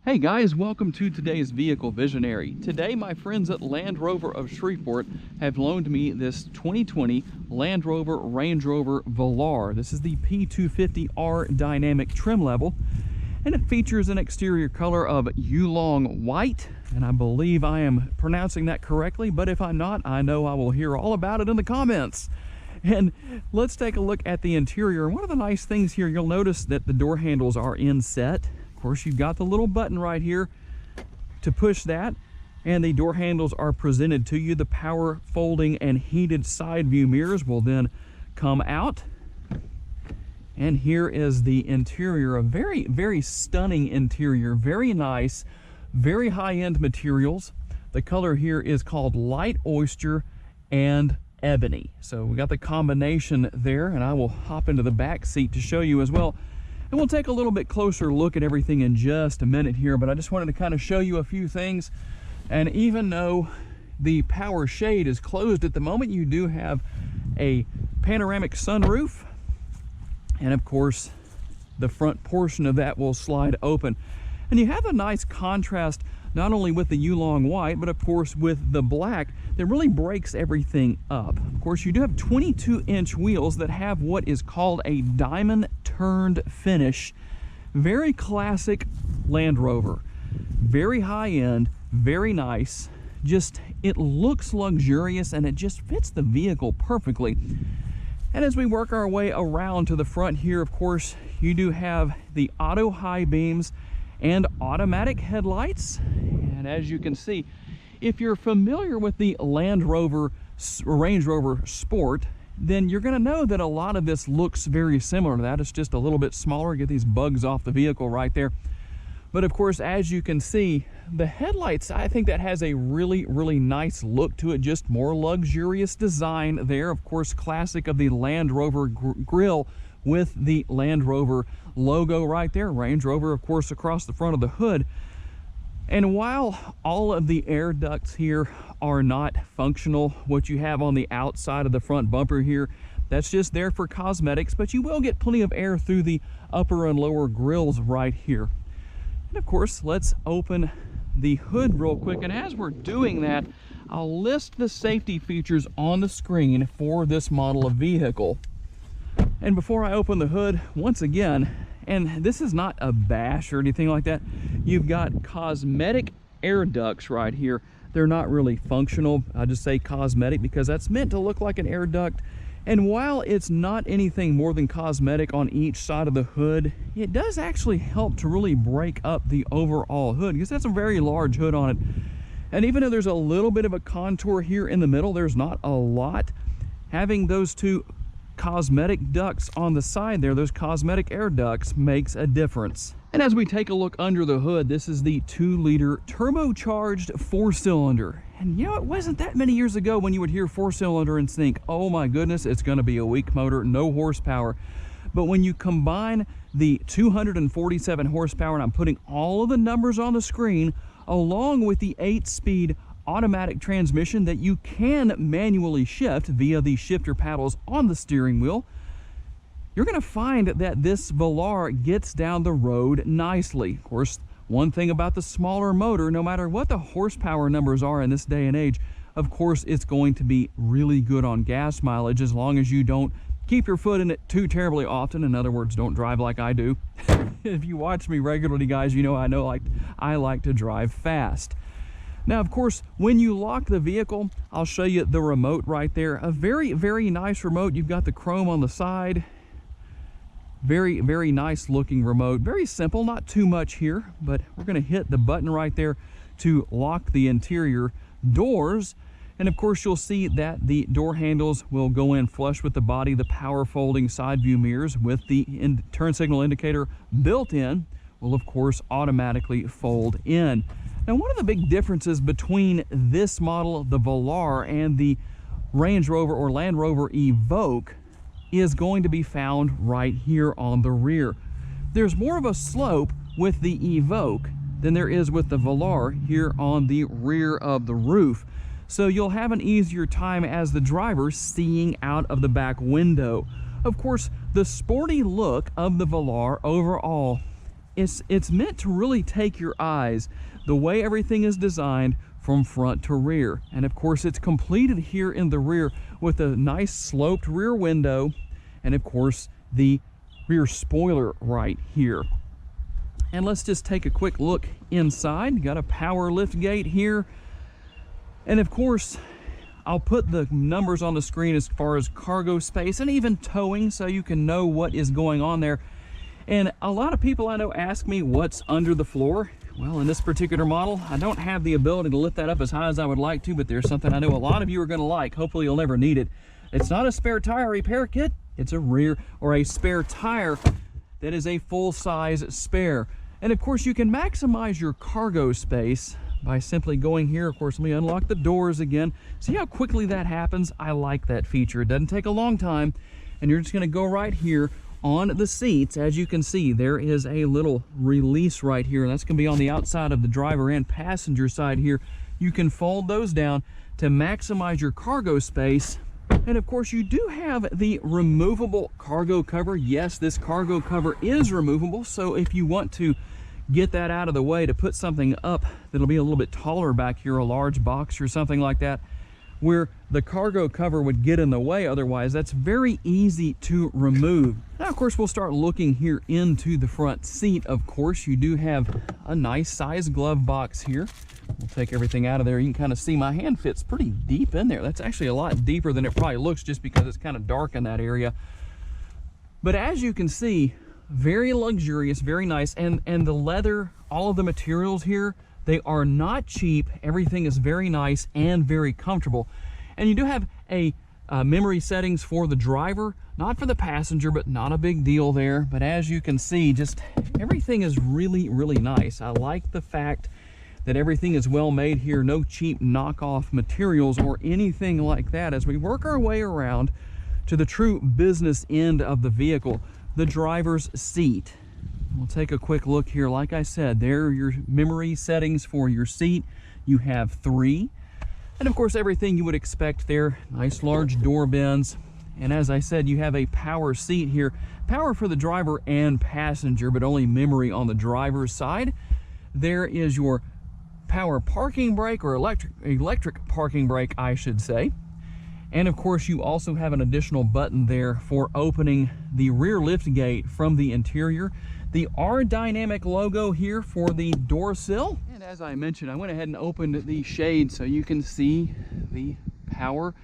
Hey guys, welcome to today's Vehicle Visionary. Today my friends at Land Rover of Shreveport have loaned me this 2020 Land Rover Range Rover Velar. This is the P250R dynamic trim level, and it features an exterior color of Yulong white, and I believe I am pronouncing that correctly, but if I'm not, I know I will hear all about it in the comments. And let's take a look at the interior. One of the nice things here, you'll notice that the door handles are inset. Of course, you've got the little button right here to push that, and the door handles are presented to you. The power folding and heated side view mirrors will then come out. And here is the interior, a very, very stunning interior, very nice, very high-end materials. The color here is called light oyster and ebony. So we got the combination there, and I will hop into the back seat to show you as well. And we'll take a little bit closer look at everything in just a minute here, but I just wanted to kind of show you a few things. And even though the power shade is closed at the moment, you do have a panoramic sunroof. And of course, the front portion of that will slide open. And you have a nice contrast, not only with the Yulong white, but of course with the black that really breaks everything up. Of course, you do have 22-inch wheels that have what is called a diamond turned finish. Very classic Land Rover. Very high-end, very nice. Just, it looks luxurious and it just fits the vehicle perfectly. And as we work our way around to the front here, of course, you do have the auto high beams and automatic headlights. And as you can see, if you're familiar with the Land Rover Range Rover Sport, then you're going to know that a lot of this looks very similar to that. It's just a little bit smaller. Get these bugs off the vehicle right there. But of course, as you can see, the headlights, I think that has a really, really nice look to it. Just more luxurious design there. Of course, classic of the Land Rover grille with the Land Rover logo right there. Range Rover, of course, across the front of the hood. And while all of the air ducts here are not functional, what you have on the outside of the front bumper here, that's just there for cosmetics, but you will get plenty of air through the upper and lower grills right here. And of course, let's open the hood real quick. And as we're doing that, I'll list the safety features on the screen for this model of vehicle. And before I open the hood, once again, and this is not a bash or anything like that, you've got cosmetic air ducts right here. They're not really functional. I just say cosmetic because that's meant to look like an air duct. And while it's not anything more than cosmetic on each side of the hood, it does actually help to really break up the overall hood, because that's a very large hood on it. And even though there's a little bit of a contour here in the middle, there's not a lot. Having those two cosmetic ducts on the side there, those cosmetic air ducts, makes a difference. And as we take a look under the hood, this is the 2-liter turbocharged 4-cylinder. And you know, it wasn't that many years ago when you would hear 4-cylinder and think, oh my goodness, it's going to be a weak motor, no horsepower. But when you combine the 247 horsepower, and I'm putting all of the numbers on the screen, along with the 8-speed automatic transmission that you can manually shift via the shifter paddles on the steering wheel, you're going to find that this Velar gets down the road nicely. Of course, one thing about the smaller motor, no matter what the horsepower numbers are in this day and age, of course, it's going to be really good on gas mileage as long as you don't keep your foot in it too terribly often. In other words, don't drive like I do. If you watch me regularly, guys, you know I like to drive fast. Now, of course, when you lock the vehicle, I'll show you the remote right there. A very, very nice remote. You've got the chrome on the side. Very, very nice looking remote. Very simple, not too much here, but we're going to hit the button right there to lock the interior doors. And of course, you'll see that the door handles will go in flush with the body. The power folding side view mirrors with the turn signal indicator built in will, of course, automatically fold in. Now, one of the big differences between this model, the Velar, and the Range Rover or Land Rover Evoque is going to be found right here on the rear. There's more of a slope with the Evoque than there is with the Velar here on the rear of the roof. So you'll have an easier time as the driver seeing out of the back window. Of course, the sporty look of the Velar overall it's meant to really take your eyes the way everything is designed from front to rear. And of course, it's completed here in the rear with a nice sloped rear window, and of course the rear spoiler right here. And let's just take a quick look inside. You got a power lift gate here, and of course I'll put the numbers on the screen as far as cargo space and even towing, so you can know what is going on there. And a lot of people I know ask me what's under the floor. Well, in this particular model, I don't have the ability to lift that up as high as I would like to, but there's something I know a lot of you are going to like. Hopefully you'll never need it. It's not a spare tire repair kit. It's a rear or a spare tire that is a full-size spare. And of course, you can maximize your cargo space by simply going here. Of course, let me unlock the doors again. See how quickly that happens? I like that feature. It doesn't take a long time, and you're just going to go right here on the seats. As you can see, there is a little release right here, and that's going to be on the outside of the driver and passenger side here. You can fold those down to maximize your cargo space. And of course, you do have the removable cargo cover. Yes, this cargo cover is removable, so if you want to get that out of the way to put something up that'll be a little bit taller back here, a large box or something like that, where the cargo cover would get in the way otherwise, that's very easy to remove. Now, of course, we'll start looking here into the front seat. Of course, you do have a nice size glove box here. We'll take everything out of there. You can kind of see my hand fits pretty deep in there. That's actually a lot deeper than it probably looks, just because it's kind of dark in that area. But as you can see, very luxurious, very nice. And the leather, all of the materials here, they are not cheap. Everything is very nice and very comfortable. And you do have a memory settings for the driver, not for the passenger, but not a big deal there. But as you can see, just everything is really, really nice. I like the fact that everything is well made here. No cheap knockoff materials or anything like that. As we work our way around to the true business end of the vehicle, the driver's seat. We'll take a quick look here. Like I said, there are your memory settings for your seat. You have 3. And of course, everything you would expect there. Nice large door bins. And as I said, you have a power seat here. Power for the driver and passenger, but only memory on the driver's side. There is your power parking brake, or electric parking brake, I should say. And of course, you also have an additional button there for opening the rear lift gate from the interior. The R Dynamic logo here for the door sill. And as I mentioned, I went ahead and opened the shade so you can see the power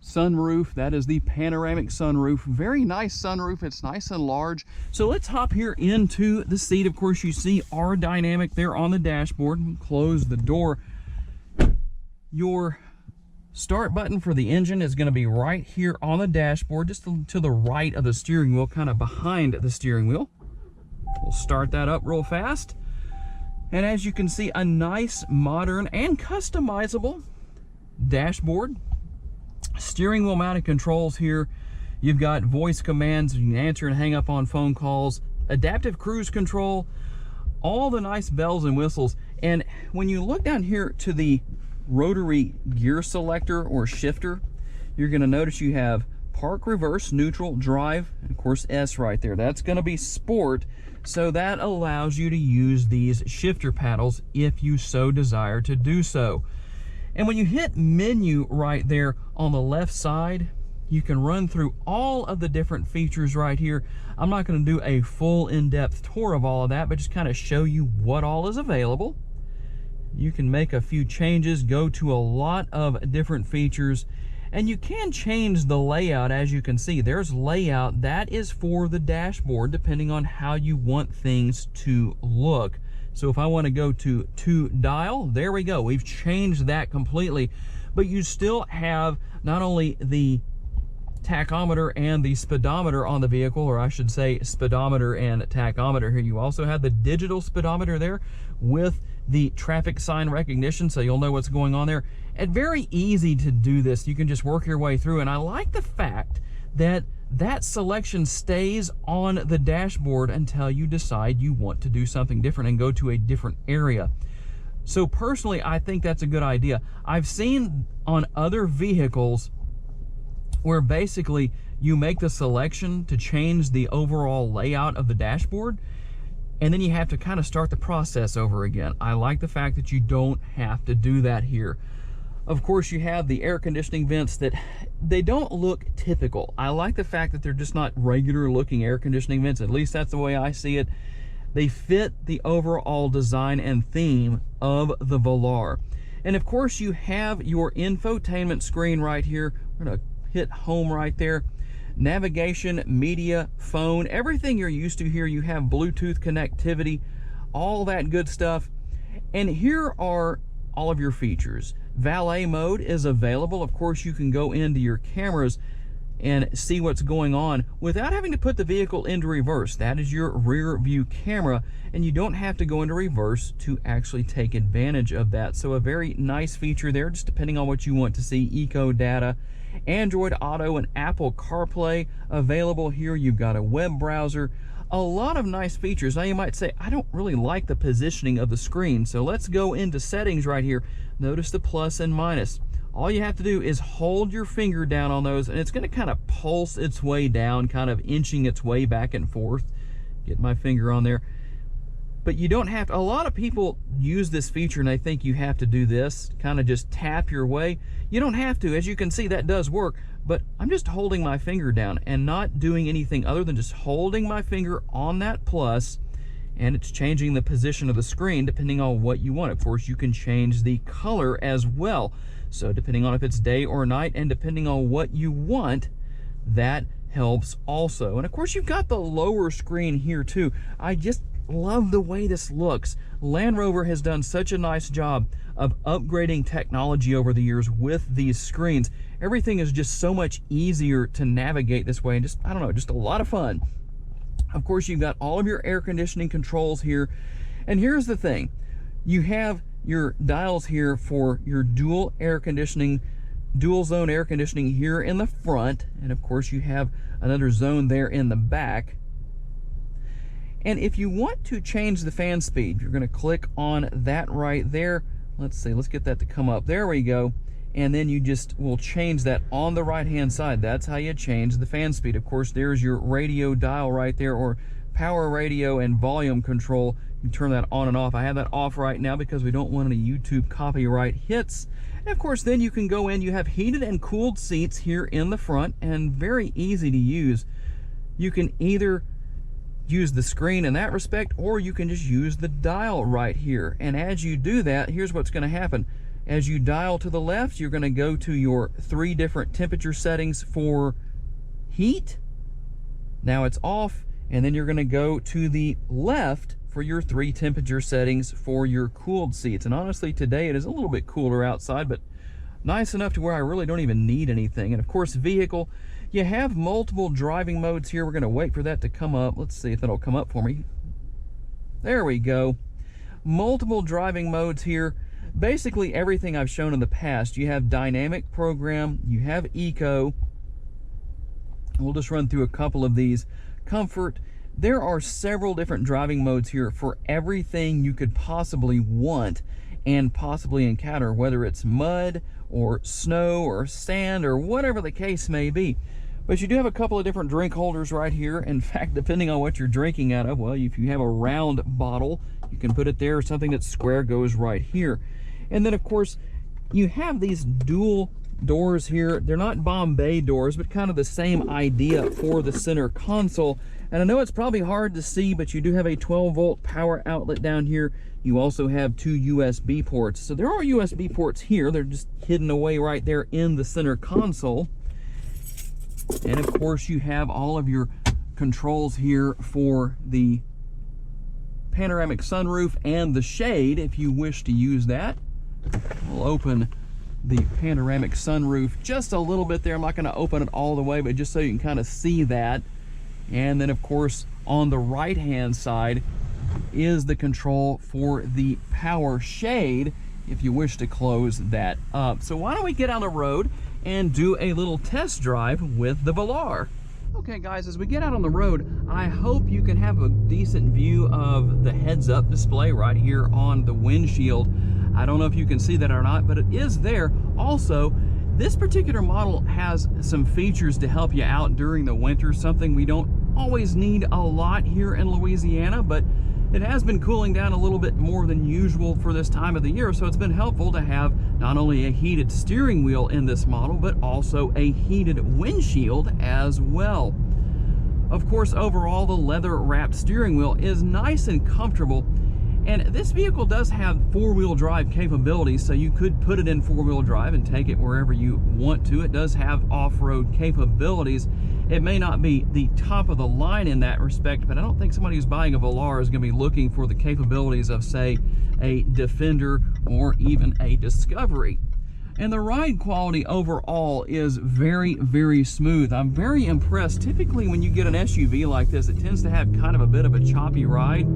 sunroof. That is the panoramic sunroof. Very nice sunroof. It's nice and large. So let's hop here into the seat. Of course, you see R Dynamic there on the dashboard. Close the door. Your start button for the engine is going to be right here on the dashboard, just to the right of the steering wheel, kind of behind the steering wheel. We'll start that up real fast. And as you can see, a nice, modern, and customizable dashboard. Steering wheel mounted controls here. You've got voice commands. You can answer and hang up on phone calls. Adaptive cruise control. All the nice bells and whistles. And when you look down here to the rotary gear selector or shifter, you're going to notice you have park, reverse, neutral, drive, and of course S right there. That's going to be sport, so that allows you to use these shifter paddles if you so desire to do so. And when you hit menu right there on the left side, you can run through all of the different features right here. I'm not going to do a full in-depth tour of all of that, but just kind of show you what all is available. You can make a few changes, go to a lot of different features, and you can change the layout. As you can see, there's layout that is for the dashboard, depending on how you want things to look. So if I want to go to dial, there we go. We've changed that completely, but you still have not only the tachometer and the speedometer on the vehicle, or I should say speedometer and tachometer here. You also have the digital speedometer there with the traffic sign recognition, so you'll know what's going on there. And very easy to do this. You can just work your way through, and I like the fact that that selection stays on the dashboard until you decide you want to do something different and go to a different area. So personally, I think that's a good idea. I've seen on other vehicles where basically you make the selection to change the overall layout of the dashboard. and then you have to kind of start the process over again. I like the fact that you don't have to do that here. Of course, you have the air conditioning vents that they don't look typical. I like the fact that they're just not regular looking air conditioning vents. At least that's the way I see it. They fit the overall design and theme of the Velar. And of course, you have your infotainment screen right here. We're gonna hit home right there. Navigation, media, phone, everything you're used to here. You have Bluetooth connectivity, all that good stuff. And here are all of your features. Valet mode is available. Of course, you can go into your cameras and see what's going on without having to put the vehicle into reverse. That is your rear view camera, and you don't have to go into reverse to actually take advantage of that. So a very nice feature there, just depending on what you want to see. Eco data, Android Auto, and Apple CarPlay available here. You've got a web browser, a lot of nice features. Now you might say, I don't really like the positioning of the screen, so let's go into settings right here. Notice the plus and minus. All you have to do is hold your finger down on those, and it's going to kind of pulse its way down, kind of inching its way back and forth. Get my finger on there. But you don't have to. A lot of people use this feature and they think you have to do this, kind of just tap your way. You don't have to. As you can see, that does work, but I'm just holding my finger down and not doing anything other than just holding my finger on that plus, and it's changing the position of the screen depending on what you want. Of course, you can change the color as well. So depending on if it's day or night and depending on what you want, that helps also. And of course, you've got the lower screen here too. I just love the way this looks. Land Rover has done such a nice job of upgrading technology over the years with these screens. Everything is just so much easier to navigate this way, and just, I don't know, just a lot of fun. Of course, you've got all of your air conditioning controls here. And here's the thing. You have your dials here for your dual zone air conditioning here in the front. And of course, you have another zone there in the back. And if you want to change the fan speed, you're going to click on that right there. Let's see, let's get that to come up. There we go. And then you just will change that on the right hand side. That's how you change the fan speed. Of course, there's your radio dial right there, or power radio and volume control. You turn that on and off. I have that off right now because we don't want any YouTube copyright hits. And of course, then you can go in. You have heated and cooled seats here in the front, and very easy to use. You can either use the screen in that respect, or you can just use the dial right here. And as you do that, here's what's going to happen. As you dial to the left, you're going to go to your 3 different temperature settings for heat. Now it's off. And then you're going to go to the left for your 3 temperature settings for your cooled seats. And honestly, today it is a little bit cooler outside, but nice enough to where I really don't even need anything. And of course, vehicle, you have multiple driving modes here. We're going to wait for that to come up. Let's see if that'll come up for me. There we go. Multiple driving modes here. Basically everything I've shown in the past. You have dynamic program, you have eco. We'll just run through a couple of these. Comfort. There are several different driving modes here for everything you could possibly want and possibly encounter, whether it's mud or snow or sand or whatever the case may be. But you do have a couple of different drink holders right here. In fact, depending on what you're drinking out of, well, if you have a round bottle, you can put it there, or something that's square goes right here. And then of course, you have these dual doors here. They're not Bombay doors, but kind of the same idea for the center console. And I know it's probably hard to see, but you do have a 12-volt power outlet down here. You also have 2 USB ports. So there are USB ports here. They're just hidden away right there in the center console. And of course, you have all of your controls here for the panoramic sunroof and the shade if you wish to use that. We'll open the panoramic sunroof just a little bit there. I'm not going to open it all the way, but just so you can kind of see that. And then of course, on the right hand side is the control for the power shade if you wish to close that up. So why don't we get on the road and do a little test drive with the Velar. Okay guys, as we get out on the road, I hope you can have a decent view of the heads-up display right here on the windshield. I don't know if you can see that or not, but it is there. Also, this particular model has some features to help you out during the winter, something we don't always need a lot here in Louisiana, but It has been cooling down a little bit more than usual for this time of the year, so it's been helpful to have not only a heated steering wheel in this model, but also a heated windshield as well. Of course, overall, the leather-wrapped steering wheel is nice and comfortable, and this vehicle does have four-wheel drive capabilities, so you could put it in four-wheel drive and take it wherever you want to. It does have off-road capabilities. It may not be the top of the line in that respect, but I don't think somebody who's buying a Velar is going to be looking for the capabilities of, say, a Defender or even a Discovery. And the ride quality overall is very, very smooth. I'm very impressed. Typically, when you get an SUV like this, it tends to have kind of a bit of a choppy ride.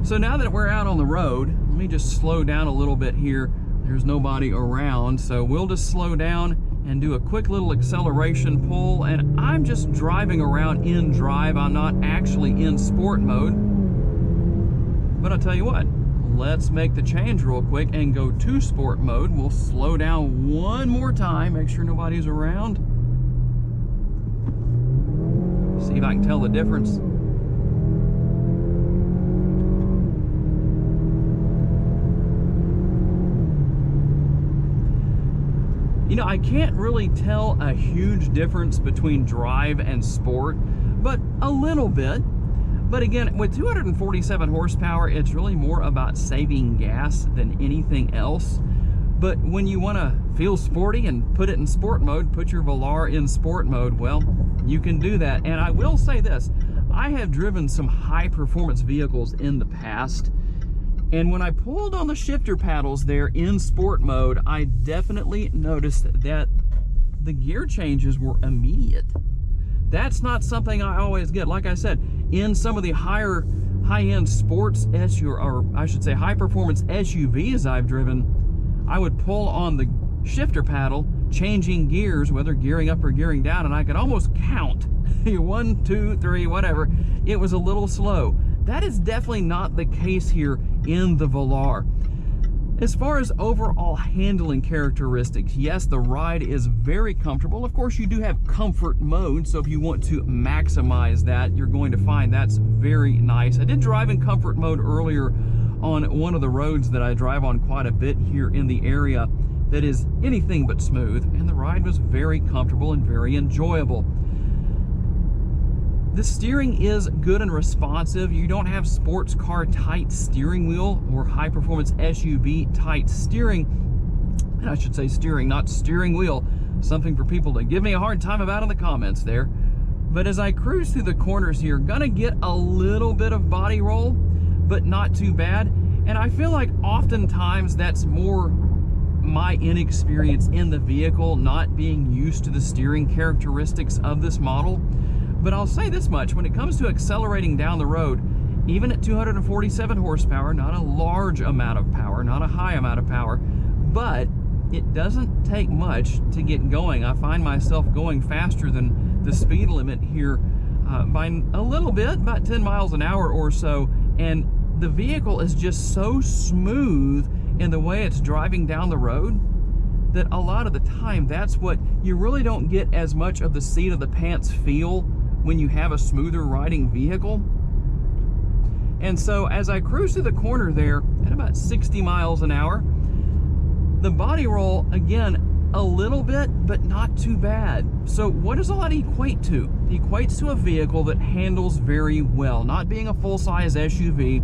So now that we're out on the road, let me just slow down a little bit here. There's nobody around, so we'll just slow down and do a quick little acceleration pull, and I'm just driving around in drive. I'm not actually in sport mode. But I'll tell you what, let's make the change real quick and go to sport mode. We'll slow down one more time, make sure nobody's around. See if I can tell the difference. You know, I can't really tell a huge difference between drive and sport, but a little bit. But again, with 247 horsepower, it's really more about saving gas than anything else. But when you want to feel sporty and put it in sport mode, put your Velar in sport mode, well, you can do that. And I will say this, I have driven some high performance vehicles in the past, and when I pulled on the shifter paddles there in sport mode, I definitely noticed that the gear changes were immediate. That's not something I always get. Like I said, in some of the high-end sports or I should say high-performance SUVs I've driven, I would pull on the shifter paddle, changing gears, whether gearing up or gearing down, and I could almost count 1, 2, 3, whatever. It was a little slow. That is definitely not the case here in the Velar. As far as overall handling characteristics, yes, the ride is very comfortable. Of course, you do have comfort mode, so if you want to maximize that, you're going to find that's very nice. I did drive in comfort mode earlier on one of the roads that I drive on quite a bit here in the area that is anything but smooth, and the ride was very comfortable and very enjoyable. The steering is good and responsive. You don't have sports car tight steering wheel or high performance SUV tight steering. And I should say steering, not steering wheel. Something for people to give me a hard time about in the comments there. But as I cruise through the corners here, gonna get a little bit of body roll, but not too bad. And I feel like oftentimes that's more my inexperience in the vehicle, not being used to the steering characteristics of this model. But I'll say this much, when it comes to accelerating down the road, even at 247 horsepower, not a large amount of power, not a high amount of power, but it doesn't take much to get going. I find myself going faster than the speed limit here by a little bit, about 10 miles an hour or so, and the vehicle is just so smooth in the way it's driving down the road that a lot of the time, that's what you really don't get as much of the seat of the pants feel when you have a smoother riding vehicle. And so as I cruise through the corner there at about 60 miles an hour, the body roll, again, a little bit, but not too bad. So what does all that equate to? It equates to a vehicle that handles very well. Not being a full-size SUV,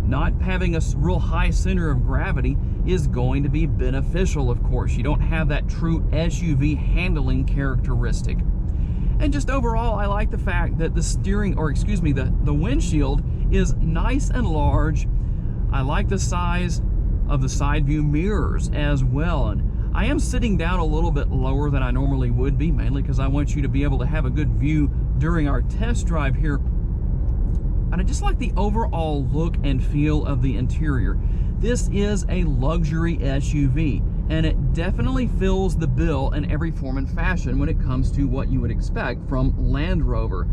not having a real high center of gravity is going to be beneficial, of course. You don't have that true SUV handling characteristic. And just overall, I like the fact that the steering, or excuse me, the windshield is nice and large. I like the size of the side view mirrors as well. And I am sitting down a little bit lower than I normally would be, mainly because I want you to be able to have a good view during our test drive here. And I just like the overall look and feel of the interior. This is a luxury SUV, and it definitely fills the bill in every form and fashion when it comes to what you would expect from Land Rover.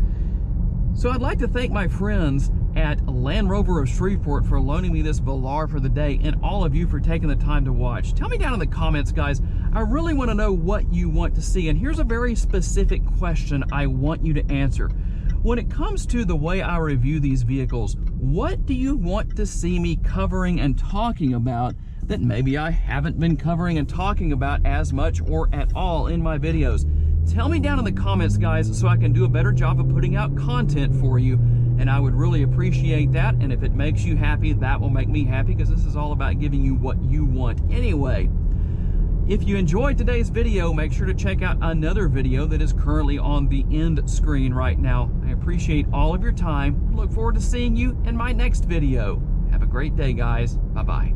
So I'd like to thank my friends at Land Rover of Shreveport for loaning me this Velar for the day, and all of you for taking the time to watch. Tell me down in the comments, guys. I really want to know what you want to see, and here's a very specific question I want you to answer. When it comes to the way I review these vehicles, what do you want to see me covering and talking about that maybe I haven't been covering and talking about as much or at all in my videos? Tell me down in the comments, guys, so I can do a better job of putting out content for you, and I would really appreciate that. And if it makes you happy, that will make me happy, because this is all about giving you what you want anyway. If you enjoyed today's video, make sure to check out another video that is currently on the end screen right now. I appreciate all of your time. Look forward to seeing you in my next video. Have a great day, guys. Bye-bye.